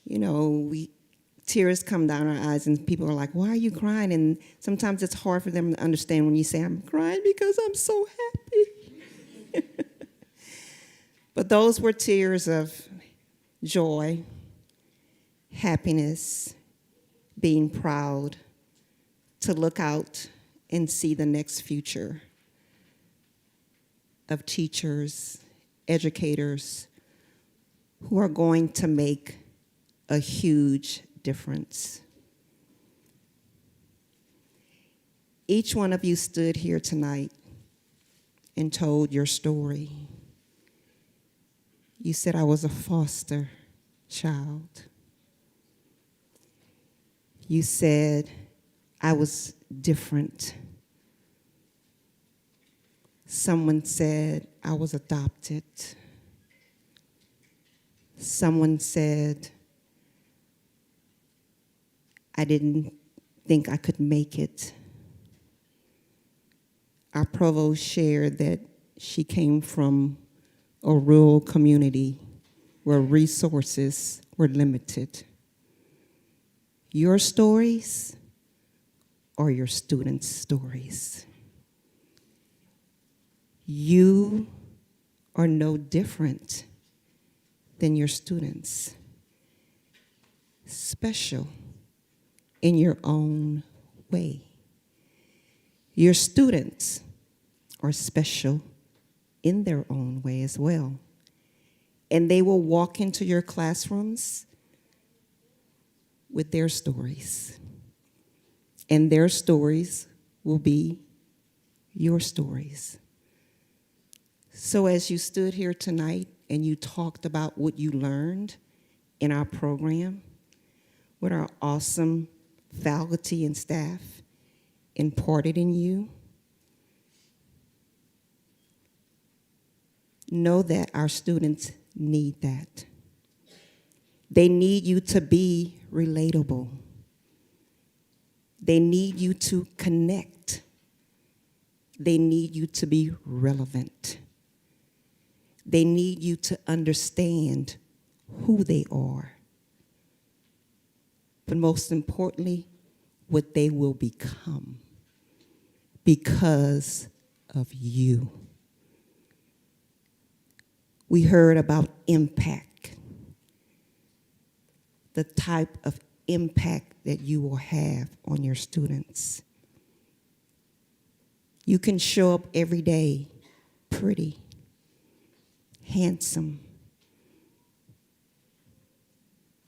You know, tears come down our eyes and people are like, why are you crying? And sometimes it's hard for them to understand when you say, I'm crying because I'm so happy. But those were tears of joy, happiness, being proud to look out and see the next future of teachers, educators who are going to make a huge difference. Each one of you stood here tonight and told your story. You said I was a foster child. You said I was different. Someone said I was adopted. Someone said I didn't think I could make it. Our provost shared that she came from a rural community where resources were limited. Your stories are your students' stories. You are no different than your students. Special in your own way. Your students are special in their own way as well. And they will walk into your classrooms with their stories. And their stories will be your stories. So as you stood here tonight and you talked about what you learned in our program, what our awesome faculty and staff imparted in you, know that our students need that. They need you to be relatable. They need you to connect. They need you to be relevant. They need you to understand who they are. But most importantly, what they will become because of you. We heard about impact, the type of impact that you will have on your students. You can show up every day pretty, handsome,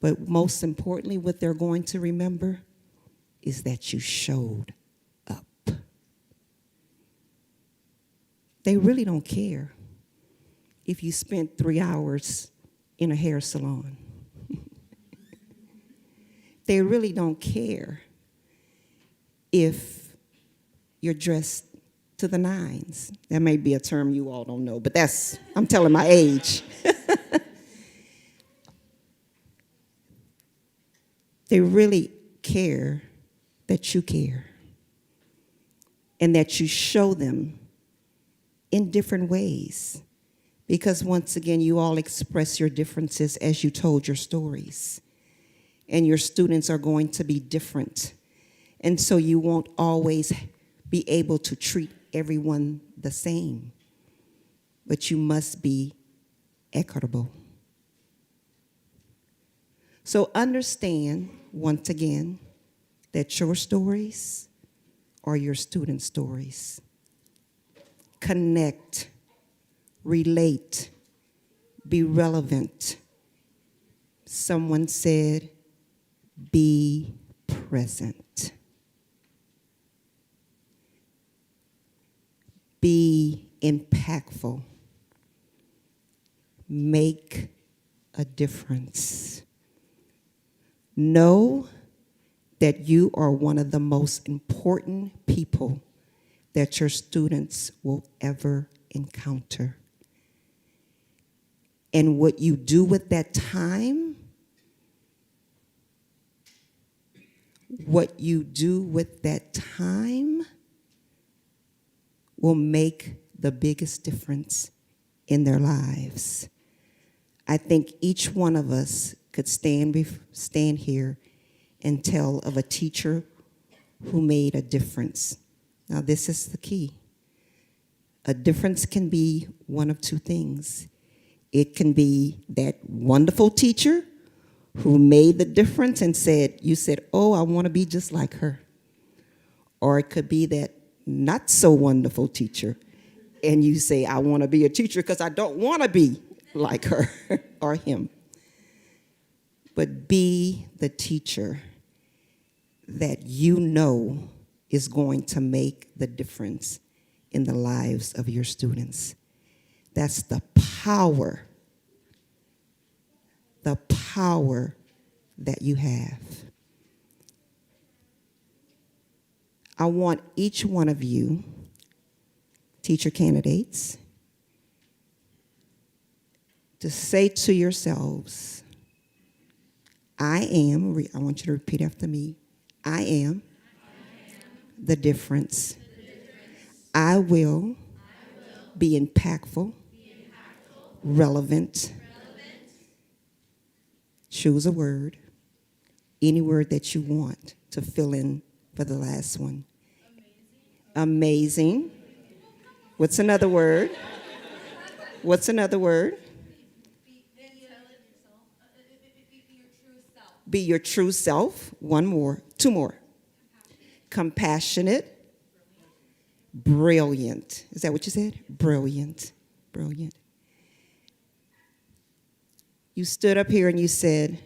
But most importantly, what they're going to remember is that you showed up. They really don't care if you spent 3 hours in a hair salon. They really don't care if you're dressed to the nines. That may be a term you all don't know, but I'm telling my age. They really care that you care and that you show them in different ways. Because once again, you all express your differences as you told your stories. And your students are going to be different. And so you won't always be able to treat everyone the same. But you must be equitable. So understand, once again, that your stories are your students' stories. Connect, relate, be relevant. Someone said, be present. Be impactful. Make a difference. Know that you are one of the most important people that your students will ever encounter. And what you do with that time, will make the biggest difference in their lives. I think each one of us could stand here and tell of a teacher who made a difference. Now, this is the key. A difference can be one of two things. It can be that wonderful teacher who made the difference and you said, oh, I want to be just like her. Or it could be that not so wonderful teacher, and you say, I want to be a teacher because I don't want to be like her or him. But be the teacher that you know is going to make the difference in the lives of your students. That's the power that you have. I want each one of you, teacher candidates, to say to yourselves, I want you to repeat after me, I am the difference. I will be impactful, relevant. Choose a word, any word that you want to fill in for the last one. Amazing. What's another word? What's another word? Be your true self. One more. Two more. Compassionate. Brilliant. Is that what you said? Brilliant. Brilliant. You stood up here and you said,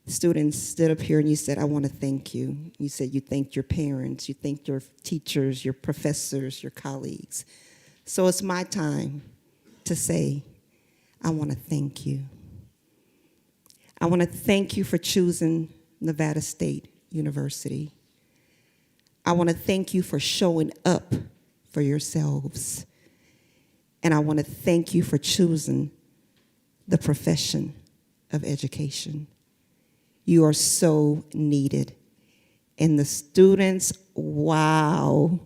students stood up here and you said, I want to thank you. You said you thanked your parents, you thanked your teachers, your professors, your colleagues. So it's my time to say, I want to thank you. I want to thank you for choosing Nevada State University. I want to thank you for showing up for yourselves. And I want to thank you for choosing the profession of education. You are so needed. And the students, wow,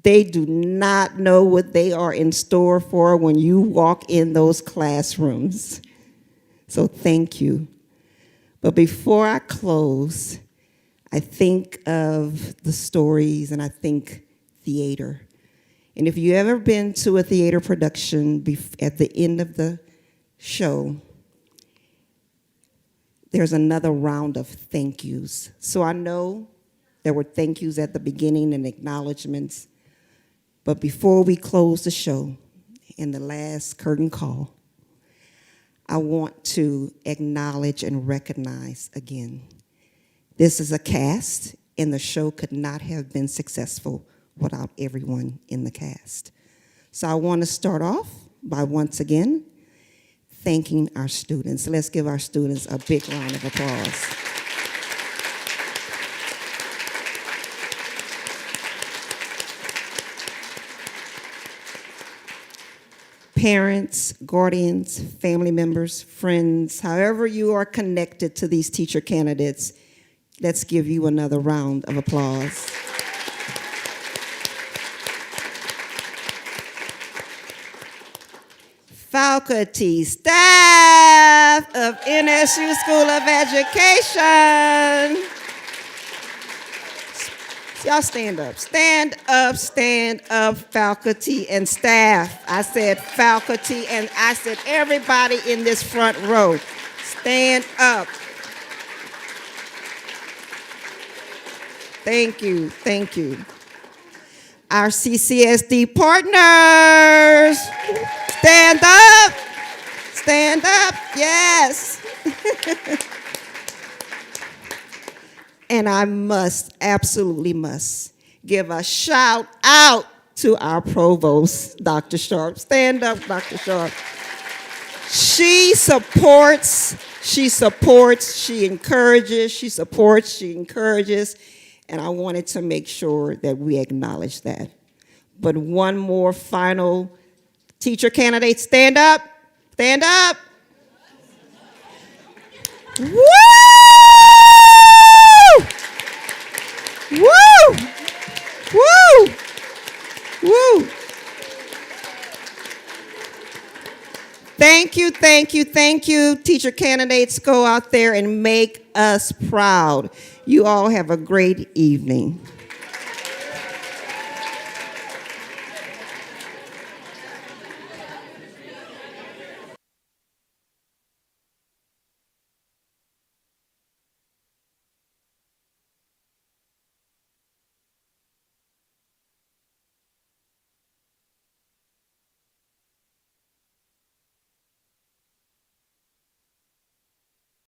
they do not know what they are in store for when you walk in those classrooms. So thank you. But before I close, I think of the stories and I think theater. And if you've ever been to a theater production at the end of the show, there's another round of thank yous. So I know there were thank yous at the beginning and acknowledgments, but before we close the show, in the last curtain call, I want to acknowledge and recognize again. This is a cast, and the show could not have been successful without everyone in the cast. So I want to start off by once again thanking our students. Let's give our students a big round of applause. Parents, guardians, family members, friends, however you are connected to these teacher candidates, let's give you another round of applause. Faculty, staff of NSU School of Education. Y'all stand up. Stand up, faculty and staff. I said faculty, and I said everybody in this front row. Stand up. Thank you, thank you. Our CCSD partners, stand up, yes. And I must, absolutely must, give a shout out to our provost, Dr. Sharp. Stand up, Dr. Sharp. She supports, she encourages, she supports, she encourages, and I wanted to make sure that we acknowledge that. But one more final teacher candidate, stand up, stand up. Woo! Woo! Woo! Woo! Thank you, thank you, thank you. Teacher candidates, go out there and make us proud. You all have a great evening.